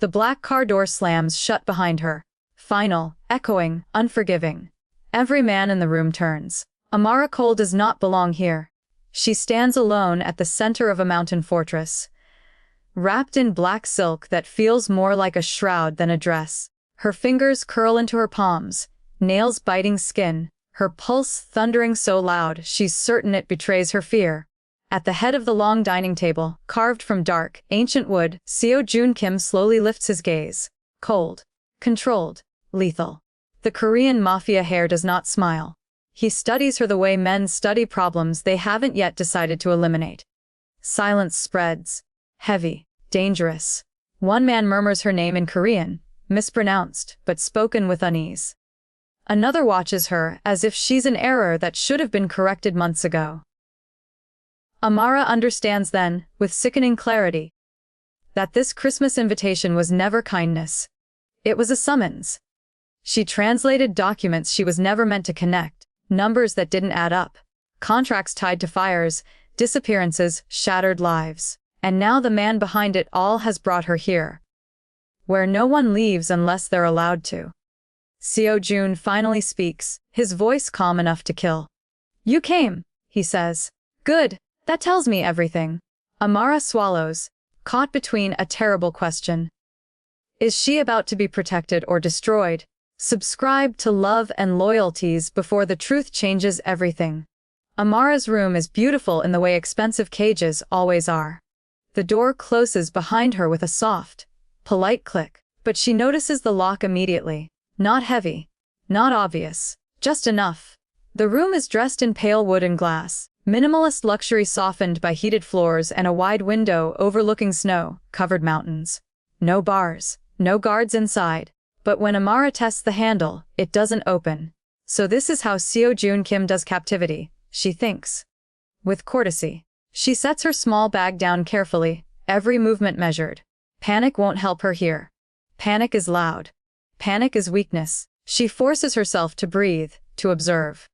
The black car door slams shut behind her. Final, echoing, unforgiving. Every man in the room turns. Amara Cole does not belong here. She stands alone at the center of a mountain fortress, wrapped in black silk that feels more like a shroud than a dress. Her fingers curl into her palms, nails biting skin, her pulse thundering so loud she's certain it betrays her fear. At the head of the long dining table, carved from dark, ancient wood, Seo Joon Kim slowly lifts his gaze. Cold, controlled, lethal. The Korean Mafia heir does not smile. He studies her the way men study problems they haven't yet decided to eliminate. Silence spreads. Heavy, dangerous. One man murmurs her name in Korean, mispronounced, but spoken with unease. Another watches her as if she's an error that should have been corrected months ago. Amara understands then, with sickening clarity, that this Christmas invitation was never kindness. It was a summons. She translated documents she was never meant to connect, numbers that didn't add up, contracts tied to fires, disappearances, shattered lives. And now the man behind it all has brought her here, where no one leaves unless they're allowed to. Seo Joon finally speaks, his voice calm enough to kill. "You came," he says. "Good, that tells me everything." Amara swallows, caught between a terrible question. Is she about to be protected or destroyed? Subscribe to Love and Loyalties before the truth changes everything. Amara's room is beautiful in the way expensive cages always are. The door closes behind her with a soft, polite click, but she notices the lock immediately. Not heavy, not obvious, just enough. The room is dressed in pale wood and glass, minimalist luxury softened by heated floors and a wide window overlooking snow-covered mountains. No bars, no guards inside. But when Amara tests the handle, it doesn't open. So this is how Seo Joon Kim does captivity, she thinks. With courtesy. She sets her small bag down carefully, every movement measured. Panic won't help her here. Panic is loud. Panic is weakness. She forces herself to breathe, to observe.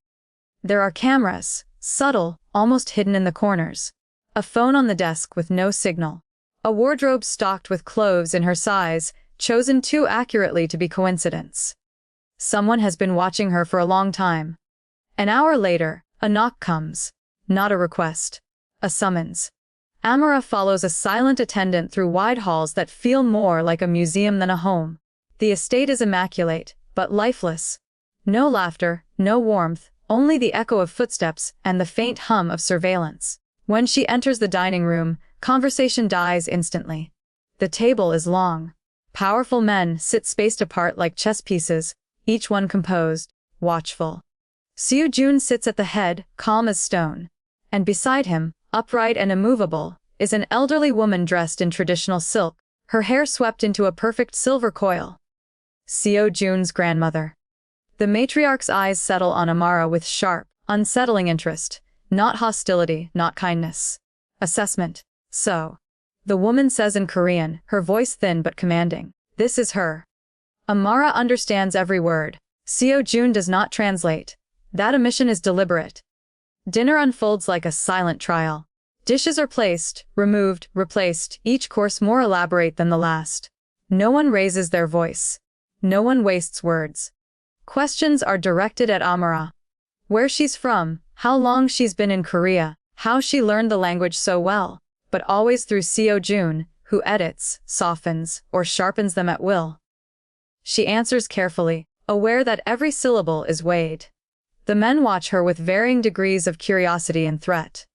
There are cameras, subtle, almost hidden in the corners. A phone on the desk with no signal. A wardrobe stocked with clothes in her size, chosen too accurately to be coincidence. Someone has been watching her for a long time. An hour later, a knock comes. Not a request. A summons. Amara follows a silent attendant through wide halls that feel more like a museum than a home. The estate is immaculate, but lifeless. No laughter, no warmth, only the echo of footsteps and the faint hum of surveillance. When she enters the dining room, conversation dies instantly. The table is long. Powerful men sit spaced apart like chess pieces, each one composed, watchful. Seo Joon sits at the head, calm as stone. And beside him, upright and immovable, is an elderly woman dressed in traditional silk, her hair swept into a perfect silver coil. Seo Joon's grandmother. The matriarch's eyes settle on Amara with sharp, unsettling interest, not hostility, not kindness. Assessment. So. The woman says in Korean, her voice thin but commanding. This is her. Amara understands every word. Seo Joon does not translate. That omission is deliberate. Dinner unfolds like a silent trial. Dishes are placed, removed, replaced, each course more elaborate than the last. No one raises their voice. No one wastes words. Questions are directed at Amara. Where she's from, how long she's been in Korea, how she learned the language so well. But always through Seo Joon, who edits, softens, or sharpens them at will. She answers carefully, aware that every syllable is weighed. The men watch her with varying degrees of curiosity and threat.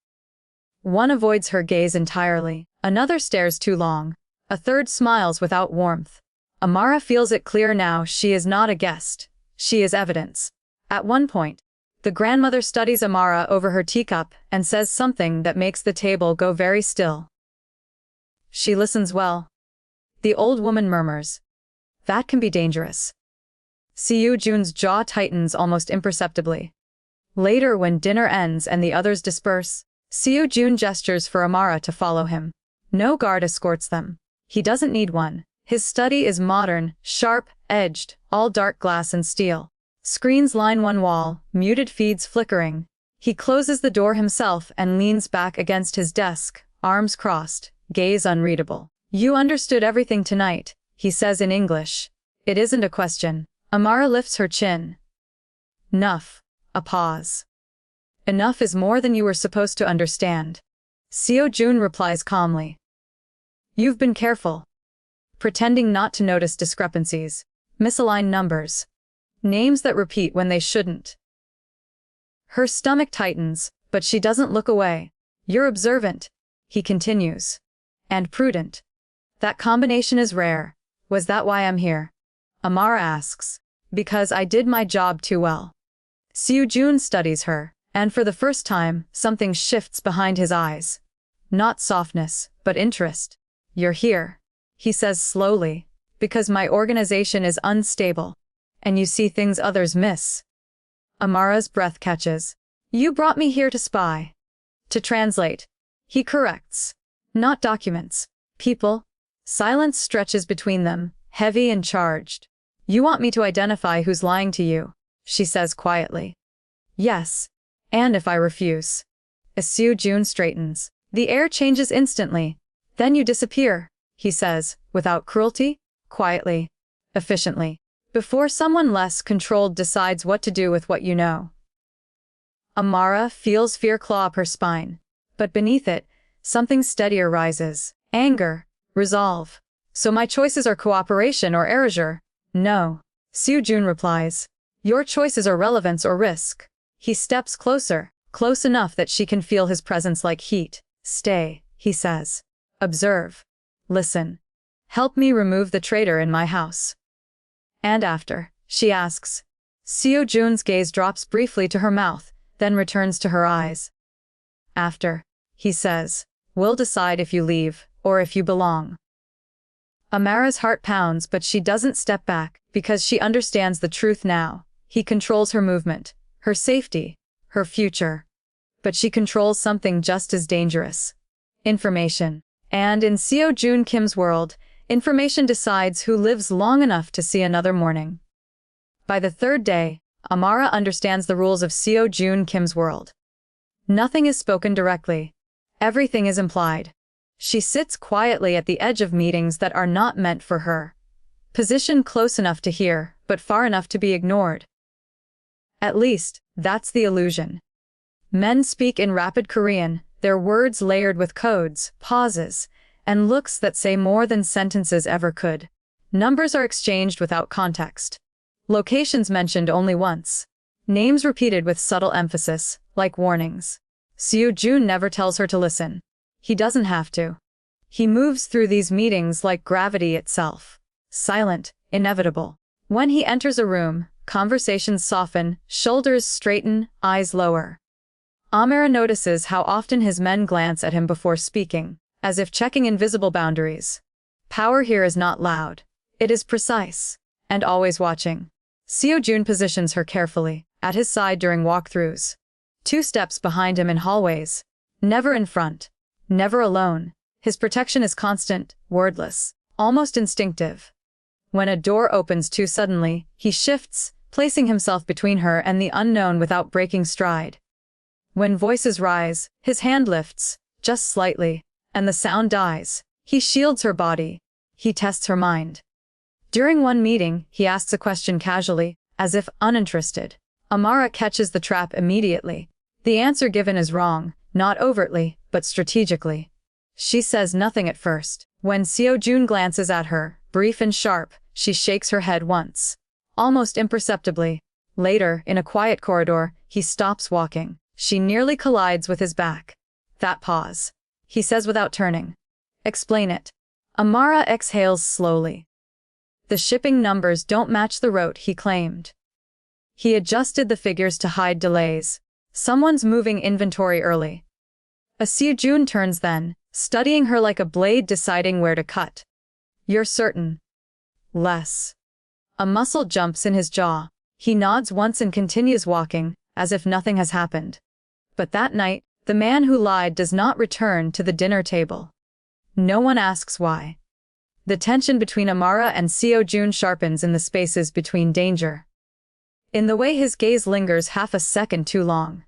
One avoids her gaze entirely, another stares too long, a third smiles without warmth. Amara feels it clear now she is not a guest, she is evidence. At one point, the grandmother studies Amara over her teacup and says something that makes the table go very still. She listens well. The old woman murmurs. That can be dangerous. Seo Joon's jaw tightens almost imperceptibly. Later, when dinner ends and the others disperse, Seo Joon gestures for Amara to follow him. No guard escorts them. He doesn't need one. His study is modern, sharp-edged, all dark glass and steel. Screens line one wall, muted feeds flickering. He closes the door himself and leans back against his desk, arms crossed, gaze unreadable. You understood everything tonight, he says in English. It isn't a question. Amara lifts her chin. Enough. A pause. Enough is more than you were supposed to understand. Seo Joon replies calmly. You've been careful. Pretending not to notice discrepancies, misaligned numbers, names that repeat when they shouldn't. Her stomach tightens, but she doesn't look away. You're observant, he continues. And prudent. That combination is rare. Was that why I'm here? Amara asks. Because I did my job too well. Seo Joon studies her, and for the first time, something shifts behind his eyes. Not softness, but interest. You're here, he says slowly, because my organization is unstable, and you see things others miss. Amara's breath catches. You brought me here to spy. To translate. He corrects. Not documents. People. Silence stretches between them, heavy and charged. You want me to identify who's lying to you, she says quietly. Yes. And if I refuse. As Seo Joon straightens, the air changes instantly. Then you disappear, he says, without cruelty, quietly, efficiently, before someone less controlled decides what to do with what you know. Amara feels fear claw up her spine, but beneath it, something steadier rises. Anger. Resolve. So my choices are cooperation or erasure? No. Seo Joon replies. Your choices are relevance or risk. He steps closer, close enough that she can feel his presence like heat. Stay, he says. Observe. Listen. Help me remove the traitor in my house. And after, she asks. Seo Joon's gaze drops briefly to her mouth, then returns to her eyes. After, he says, we'll decide if you leave, or if you belong. Amara's heart pounds, but she doesn't step back, because she understands the truth now. He controls her movement, her safety, her future. But she controls something just as dangerous. Information. And in Seo Joon Kim's world, information decides who lives long enough to see another morning. By the third day, Amara understands the rules of Seo Joon Kim's world. Nothing is spoken directly. Everything is implied. She sits quietly at the edge of meetings that are not meant for her. Positioned close enough to hear, but far enough to be ignored. At least, that's the illusion. Men speak in rapid Korean, their words layered with codes, pauses, and looks that say more than sentences ever could. Numbers are exchanged without context. Locations mentioned only once. Names repeated with subtle emphasis, like warnings. Seo Joon never tells her to listen. He doesn't have to. He moves through these meetings like gravity itself. Silent, inevitable. When he enters a room, conversations soften, shoulders straighten, eyes lower. Amara notices how often his men glance at him before speaking, as if checking invisible boundaries. Power here is not loud. It is precise, and always watching. Seo Joon positions her carefully, at his side during walkthroughs. 2 steps behind him in hallways. Never in front. Never alone. His protection is constant, wordless, almost instinctive. When a door opens too suddenly, he shifts, placing himself between her and the unknown without breaking stride. When voices rise, his hand lifts, just slightly, and the sound dies. He shields her body. He tests her mind. During one meeting, he asks a question casually, as if uninterested. Amara catches the trap immediately. The answer given is wrong, not overtly, but strategically. She says nothing at first. When Seo Joon glances at her, brief and sharp, she shakes her head once. Almost imperceptibly. Later, in a quiet corridor, he stops walking. She nearly collides with his back. That pause. He says without turning. Explain it. Amara exhales slowly. The shipping numbers don't match the route he claimed. He adjusted the figures to hide delays. Someone's moving inventory early. Seo Joon turns then, studying her like a blade deciding where to cut. You're certain? Less. A muscle jumps in his jaw. He nods once and continues walking, as if nothing has happened. But that night, the man who lied does not return to the dinner table. No one asks why. The tension between Amara and Seo Joon sharpens in the spaces between danger. In the way his gaze lingers half a second too long.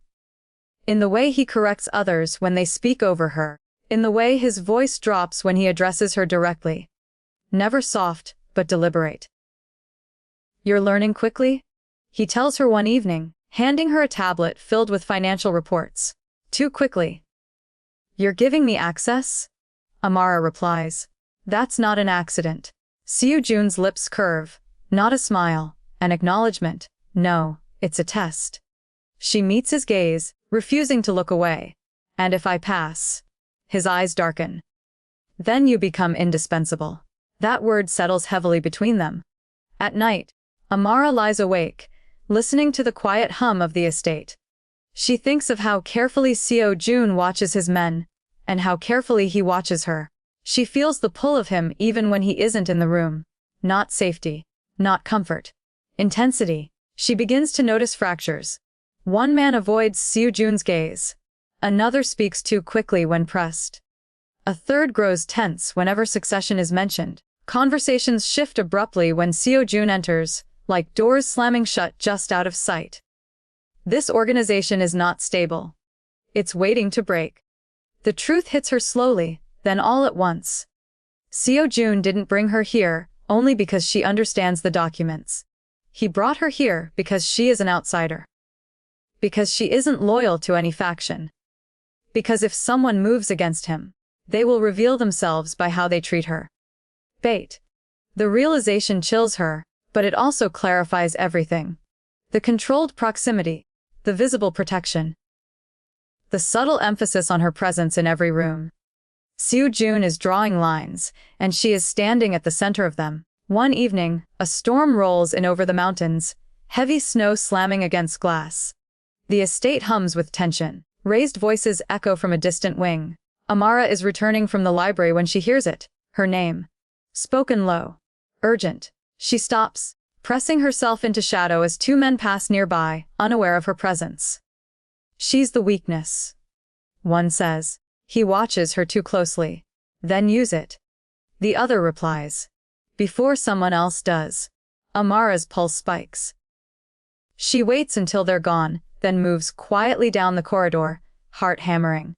In the way he corrects others when they speak over her. In the way his voice drops when he addresses her directly. Never soft, but deliberate. "You're learning quickly?" he tells her one evening, handing her a tablet filled with financial reports. "Too quickly." "You're giving me access?" Amara replies. "That's not an accident." Seo Joon's lips curve. Not a smile, an acknowledgement. "No, it's a test." She meets his gaze, refusing to look away. "And if I pass?" His eyes darken. "Then you become indispensable." That word settles heavily between them. At night, Amara lies awake, listening to the quiet hum of the estate. She thinks of how carefully Seo Joon watches his men, and how carefully he watches her. She feels the pull of him even when he isn't in the room. Not safety, not comfort. Intensity. She begins to notice fractures. One man avoids Seo Joon's gaze. Another speaks too quickly when pressed. A third grows tense whenever succession is mentioned. Conversations shift abruptly when Seo Joon enters, like doors slamming shut just out of sight. This organization is not stable. It's waiting to break. The truth hits her slowly, then all at once. Seo Joon didn't bring her here only because she understands the documents. He brought her here because she is an outsider. Because she isn't loyal to any faction. Because if someone moves against him, they will reveal themselves by how they treat her. Bait. The realization chills her, but it also clarifies everything. The controlled proximity, the visible protection. The subtle emphasis on her presence in every room. Seo Joon is drawing lines, and she is standing at the center of them. One evening, a storm rolls in over the mountains, heavy snow slamming against glass. The estate hums with tension. Raised voices echo from a distant wing. Amara is returning from the library when she hears it. Her name. Spoken low. Urgent. She stops, pressing herself into shadow as two men pass nearby, unaware of her presence. "She's the weakness," one says. "He watches her too closely. Then use it." The other replies. "Before someone else does." Amara's pulse spikes. She waits until they're gone, then moves quietly down the corridor, heart hammering.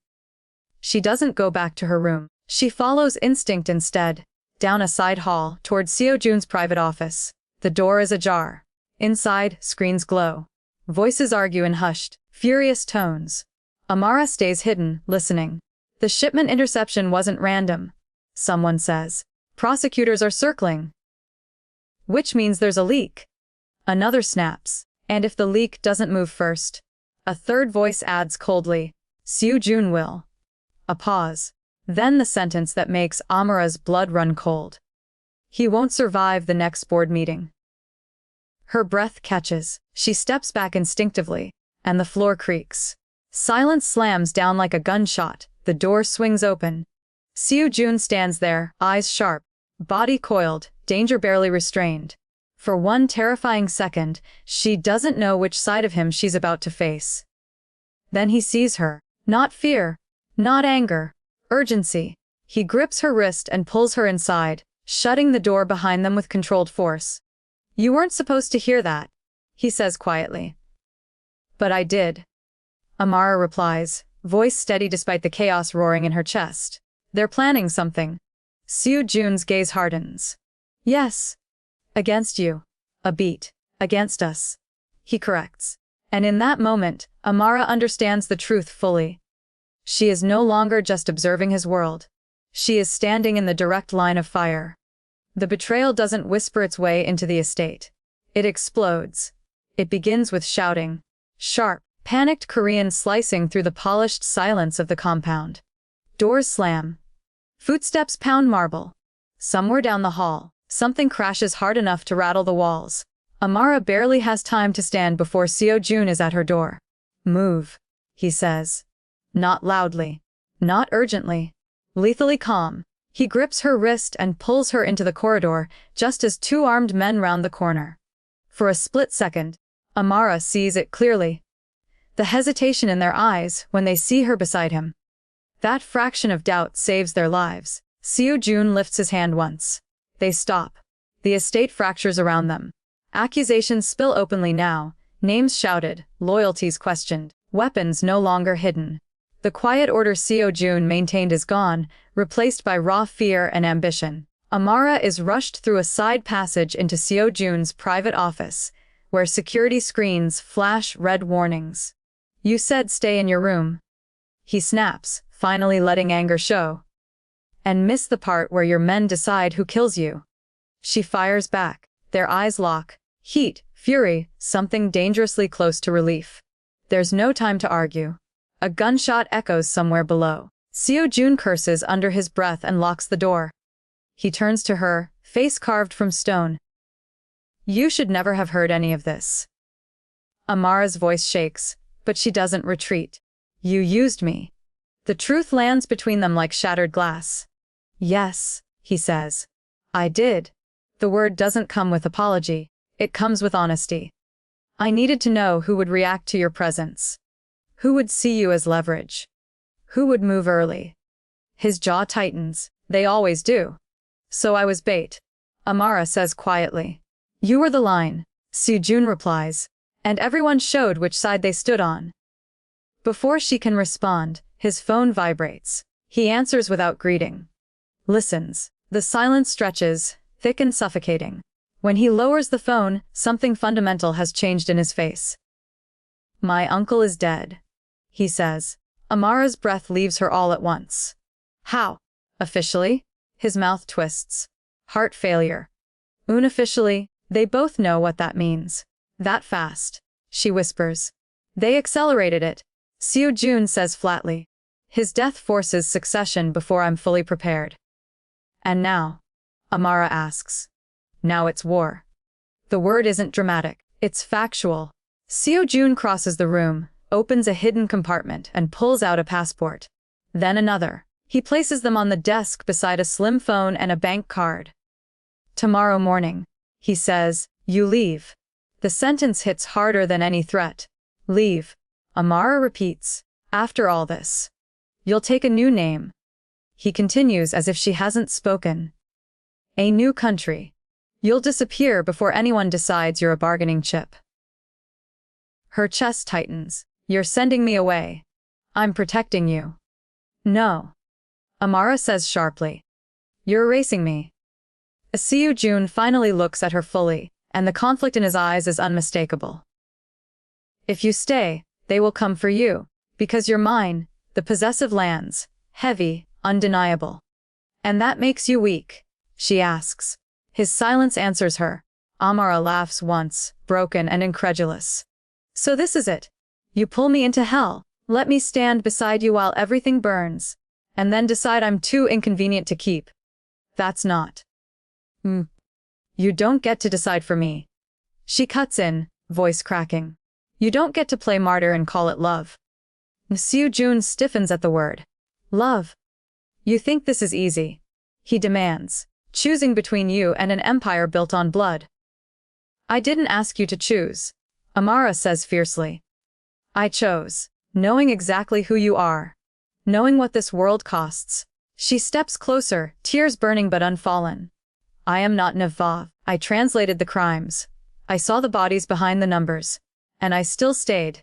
She doesn't go back to her room. She follows instinct instead, down a side hall, toward Seo Joon's private office. The door is ajar. Inside, screens glow. Voices argue in hushed, furious tones. Amara stays hidden, listening. "The shipment interception wasn't random," someone says. "Prosecutors are circling." "Which means there's a leak." Another snaps. "And if the leak doesn't move first?" A third voice adds coldly. "Seo Joon will." A pause. Then the sentence that makes Amara's blood run cold. "He won't survive the next board meeting." Her breath catches. She steps back instinctively, and the floor creaks. Silence slams down like a gunshot. The door swings open. Seo Joon stands there, eyes sharp, body coiled, danger barely restrained. For one terrifying second, she doesn't know which side of him she's about to face. Then he sees her. Not fear. Not anger. Urgency. He grips her wrist and pulls her inside, shutting the door behind them with controlled force. "You weren't supposed to hear that," he says quietly. "But I did." Amara replies, voice steady despite the chaos roaring in her chest. "They're planning something." Seo Joon's gaze hardens. "Yes. Against you. A beat. Against us." He corrects. And in that moment, Amara understands the truth fully. She is no longer just observing his world. She is standing in the direct line of fire. The betrayal doesn't whisper its way into the estate. It explodes. It begins with shouting. Sharp, panicked Korean slicing through the polished silence of the compound. Doors slam. Footsteps pound marble. Somewhere down the hall, something crashes hard enough to rattle the walls. Amara barely has time to stand before Seo Joon is at her door. "Move," he says. Not loudly. Not urgently. Lethally calm. He grips her wrist and pulls her into the corridor, just as two armed men round the corner. For a split second, Amara sees it clearly. The hesitation in their eyes when they see her beside him. That fraction of doubt saves their lives. Seo Joon lifts his hand once. They stop. The estate fractures around them. Accusations spill openly now, names shouted, loyalties questioned, weapons no longer hidden. The quiet order Seo Joon maintained is gone, replaced by raw fear and ambition. Amara is rushed through a side passage into Seo Joon's private office, where security screens flash red warnings. "You said stay in your room." He snaps, finally letting anger show. "And miss the part where your men decide who kills you." She fires back, their eyes lock. Heat, fury, something dangerously close to relief. There's no time to argue. A gunshot echoes somewhere below. Seo Joon curses under his breath and locks the door. He turns to her, face carved from stone. "You should never have heard any of this." Amara's voice shakes, but she doesn't retreat. "You used me." The truth lands between them like shattered glass. "Yes," he says. "I did." The word doesn't come with apology. It comes with honesty. "I needed to know who would react to your presence. Who would see you as leverage. Who would move early." His jaw tightens. They always do. "So I was bait," Amara says quietly. "You were the line," Seo Joon replies. And everyone showed which side they stood on. Before she can respond, his phone vibrates. He answers without greeting. Listens. The silence stretches, thick and suffocating. When he lowers the phone, something fundamental has changed in his face. "My uncle is dead," he says. Amara's breath leaves her all at once. "How? Officially?" His mouth twists. "Heart failure." "Unofficially, they both know what that means." "That fast," she whispers. "They accelerated it," Seo Joon says flatly. "His death forces succession before I'm fully prepared." "And now?" Amara asks. "Now it's war." The word isn't dramatic, it's factual. Seo Joon crosses the room, opens a hidden compartment, and pulls out a passport. Then another. He places them on the desk beside a slim phone and a bank card. "Tomorrow morning," he says, "you leave." The sentence hits harder than any threat. "Leave," Amara repeats. "After all this. You'll take a new name." He continues as if she hasn't spoken. "A new country. You'll disappear before anyone decides you're a bargaining chip." Her chest tightens. "You're sending me away. I'm protecting you." "No," Amara says sharply. "You're erasing me." Seo Joon finally looks at her fully, and the conflict in his eyes is unmistakable. "If you stay, they will come for you, because you're mine, the possessive lands, heavy, undeniable." "And that makes you weak?" she asks. His silence answers her. Amara laughs once, broken and incredulous. "So this is it. You pull me into hell, let me stand beside you while everything burns, and then decide I'm too inconvenient to keep. That's not. You don't get to decide for me." She cuts in, voice cracking. "You don't get to play martyr and call it love." Seo Joon stiffens at the word. "Love? You think this is easy?" he demands. "Choosing between you and an empire built on blood." "I didn't ask you to choose," Amara says fiercely. "I chose, knowing exactly who you are. Knowing what this world costs." She steps closer, tears burning but unfallen. "I am not Navav. I translated the crimes. I saw the bodies behind the numbers. And I still stayed."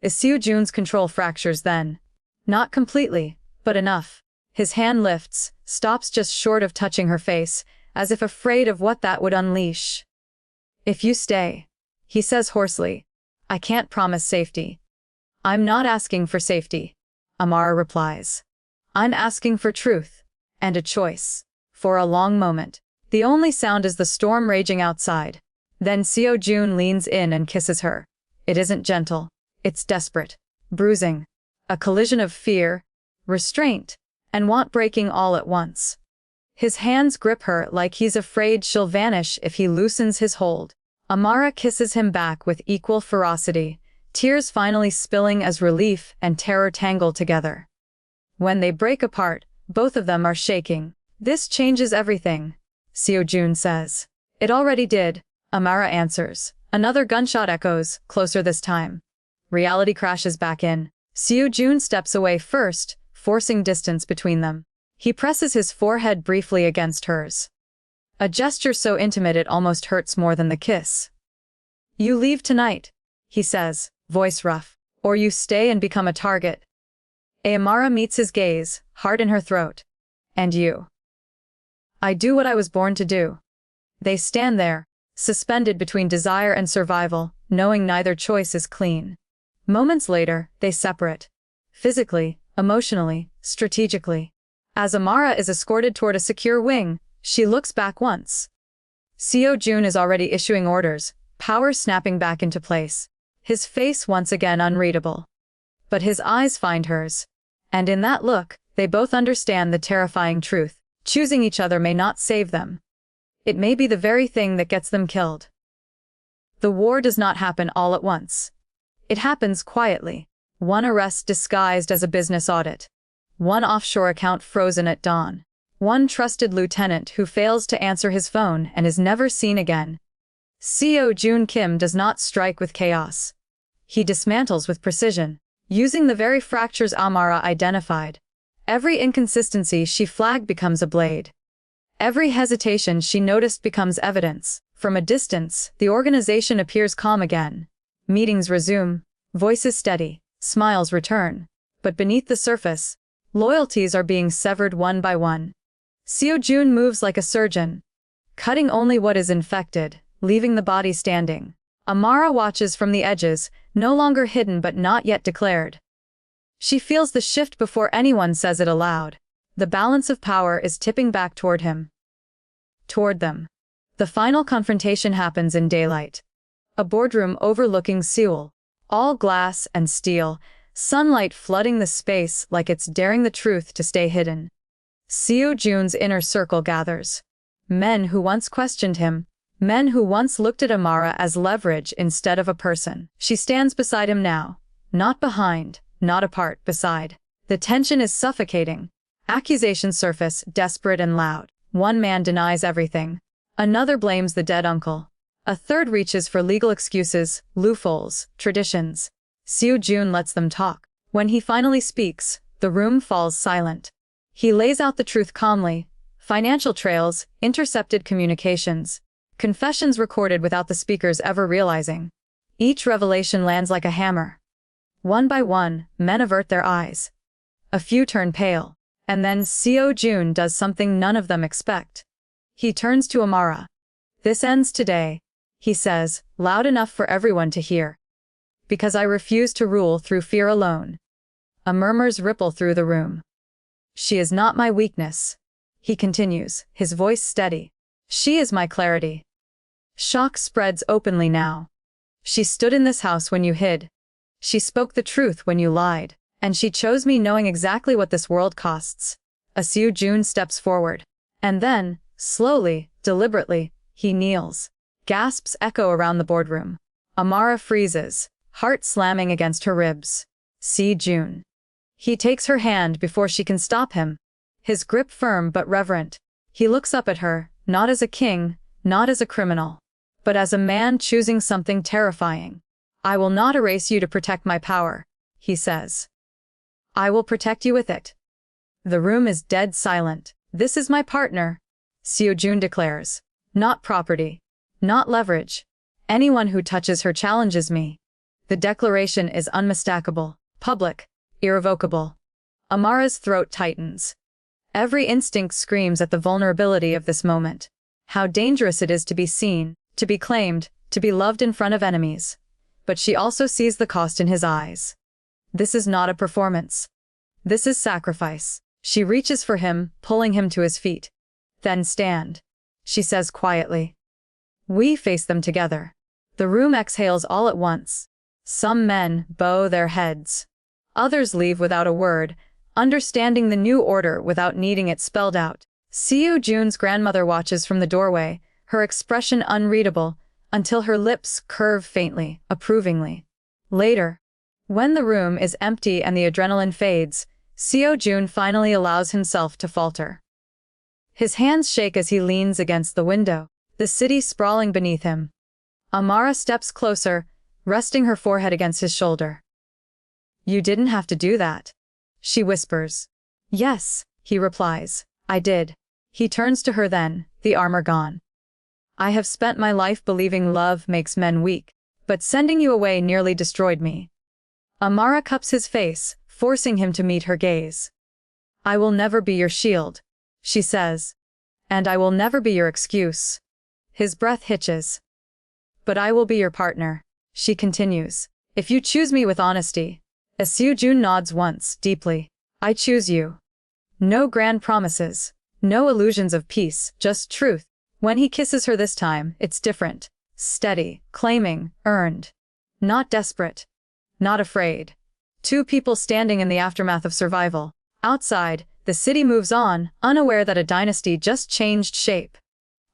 Seo Joon's control fractures then. Not completely, but enough. His hand lifts, stops just short of touching her face, as if afraid of what that would unleash. "If you stay," he says hoarsely, "I can't promise safety." "I'm not asking for safety," Amara replies. "I'm asking for truth. And a choice." For a long moment, the only sound is the storm raging outside. Then Seo Joon leans in and kisses her. It isn't gentle. It's desperate. Bruising. A collision of fear, restraint, and want breaking all at once. His hands grip her like he's afraid she'll vanish if he loosens his hold. Amara kisses him back with equal ferocity, tears finally spilling as relief and terror tangle together. When they break apart, both of them are shaking. "This changes everything," Seo Joon says. "It already did," Amara answers. Another gunshot echoes, closer this time. Reality crashes back in. Seo Joon steps away first, forcing distance between them. He presses his forehead briefly against hers. A gesture so intimate it almost hurts more than the kiss. "You leave tonight," he says, voice rough, "or you stay and become a target." Amara meets his gaze, heart in her throat. "And you?" I do what I was born to do. They stand there, suspended between desire and survival, knowing neither choice is clean. Moments later, they separate. Physically, emotionally, strategically. As Amara is escorted toward a secure wing, she looks back once. Seo Joon is already issuing orders, power snapping back into place. His face once again unreadable. But his eyes find hers. And in that look, they both understand the terrifying truth. Choosing each other may not save them. It may be the very thing that gets them killed. The war does not happen all at once. It happens quietly. One arrest disguised as a business audit. One offshore account frozen at dawn. One trusted lieutenant who fails to answer his phone and is never seen again. Seo Joon Kim does not strike with chaos. He dismantles with precision, using the very fractures Amara identified. Every inconsistency she flagged becomes a blade. Every hesitation she noticed becomes evidence. From a distance, the organization appears calm again. Meetings resume, voices steady, smiles return. But beneath the surface, loyalties are being severed one by one. Seo Joon moves like a surgeon, cutting only what is infected, leaving the body standing. Amara watches from the edges, no longer hidden but not yet declared. She feels the shift before anyone says it aloud. The balance of power is tipping back toward him. Toward them. The final confrontation happens in daylight. A boardroom overlooking Seoul. All glass and steel, sunlight flooding the space like it's daring the truth to stay hidden. Seo Joon's inner circle gathers. Men who once questioned him. Men who once looked at Amara as leverage instead of a person. She stands beside him now. Not behind, not apart, beside. The tension is suffocating. Accusations surface, desperate and loud. One man denies everything. Another blames the dead uncle. A third reaches for legal excuses, loopholes, traditions. Seo Joon lets them talk. When he finally speaks, the room falls silent. He lays out the truth calmly. Financial trails, intercepted communications. Confessions recorded without the speakers ever realizing. Each revelation lands like a hammer. One by one, men avert their eyes. A few turn pale. And then Seo Joon does something none of them expect. He turns to Amara. "This ends today," he says, loud enough for everyone to hear. "Because I refuse to rule through fear alone." A murmurs ripple through the room. "She is not my weakness," he continues, his voice steady. "She is my clarity." Shock spreads openly now. "She stood in this house when you hid. She spoke the truth when you lied. And she chose me knowing exactly what this world costs." Seo Joon steps forward. And then, slowly, deliberately, he kneels. Gasps echo around the boardroom. Amara freezes, heart slamming against her ribs. Seo Joon. He takes her hand before she can stop him. His grip firm but reverent. He looks up at her, not as a king, not as a criminal, but as a man choosing something terrifying. "I will not erase you to protect my power," he says. "I will protect you with it." The room is dead silent. "This is my partner," Seo Joon declares. "Not property. Not leverage. Anyone who touches her challenges me." The declaration is unmistakable, public, irrevocable. Amara's throat tightens. Every instinct screams at the vulnerability of this moment. How dangerous it is to be seen, to be claimed, to be loved in front of enemies. But she also sees the cost in his eyes. This is not a performance. This is sacrifice. She reaches for him, pulling him to his feet. "Then stand," she says quietly. We face them together. The room exhales all at once. Some men bow their heads. Others leave without a word, understanding the new order without needing it spelled out. Seo Joon's grandmother watches from the doorway, her expression unreadable, until her lips curve faintly, approvingly. Later, when the room is empty and the adrenaline fades, Seo Joon finally allows himself to falter. His hands shake as he leans against the window, the city sprawling beneath him. Amara steps closer, resting her forehead against his shoulder. "You didn't have to do that," she whispers. "Yes," he replies, "I did." He turns to her then, the armor gone. "I have spent my life believing love makes men weak, but sending you away nearly destroyed me." Amara cups his face, forcing him to meet her gaze. "I will never be your shield," she says. And I will never be your excuse. His breath hitches. But I will be your partner, she continues. If you choose me with honesty. As Seo Joon nods once, deeply. I choose you. No grand promises. No illusions of peace, just truth. When he kisses her this time, it's different. Steady, claiming, earned. Not desperate. Not afraid. Two people standing in the aftermath of survival. Outside, the city moves on, unaware that a dynasty just changed shape.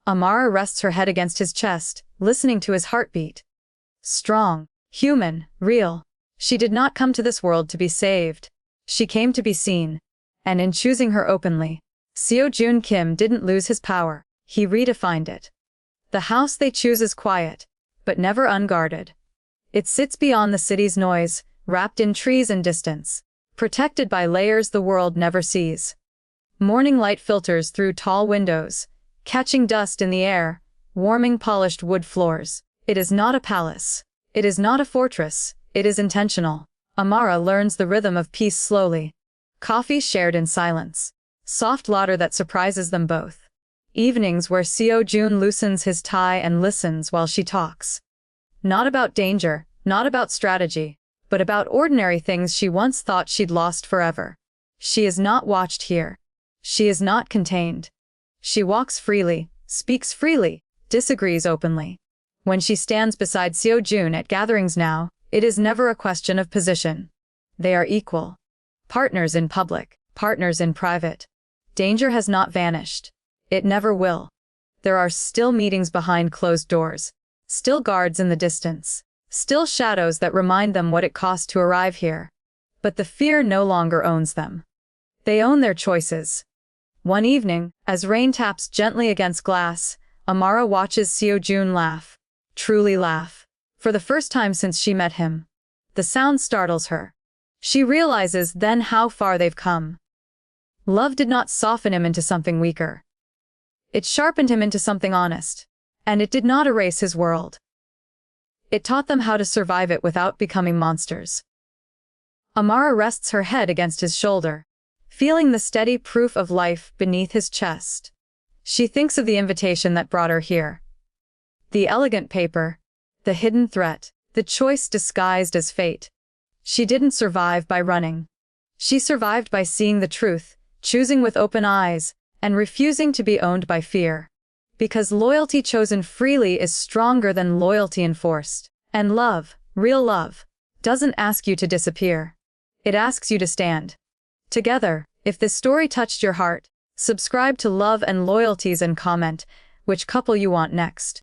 Amara rests her head against his chest, listening to his heartbeat. Strong, human, real. She did not come to this world to be saved. She came to be seen. And in choosing her openly, Seo Joon Kim didn't lose his power, he redefined it. The house they choose is quiet, but never unguarded. It sits beyond the city's noise, wrapped in trees and distance, protected by layers the world never sees. Morning light filters through tall windows, catching dust in the air, warming polished wood floors. It is not a palace. It is not a fortress. It is intentional. Amara learns the rhythm of peace slowly. Coffee shared in silence. Soft laughter that surprises them both. Evenings where Seo Joon loosens his tie and listens while she talks. Not about danger, not about strategy, but about ordinary things she once thought she'd lost forever. She is not watched here. She is not contained. She walks freely, speaks freely, disagrees openly. When she stands beside Seo Joon at gatherings now, it is never a question of position. They are equal. Partners in public, partners in private. Danger has not vanished. It never will. There are still meetings behind closed doors. Still guards in the distance. Still shadows that remind them what it cost to arrive here. But the fear no longer owns them. They own their choices. One evening, as rain taps gently against glass, Amara watches Seo Joon laugh. Truly laugh. For the first time since she met him. The sound startles her. She realizes then how far they've come. Love did not soften him into something weaker. It sharpened him into something honest. And it did not erase his world. It taught them how to survive it without becoming monsters. Amara rests her head against his shoulder, feeling the steady proof of life beneath his chest. She thinks of the invitation that brought her here. The elegant paper, the hidden threat, the choice disguised as fate. She didn't survive by running. She survived by seeing the truth, choosing with open eyes, and refusing to be owned by fear. Because loyalty chosen freely is stronger than loyalty enforced. And love, real love, doesn't ask you to disappear. It asks you to stand. Together, if this story touched your heart, subscribe to Love and Loyalties and comment which couple you want next.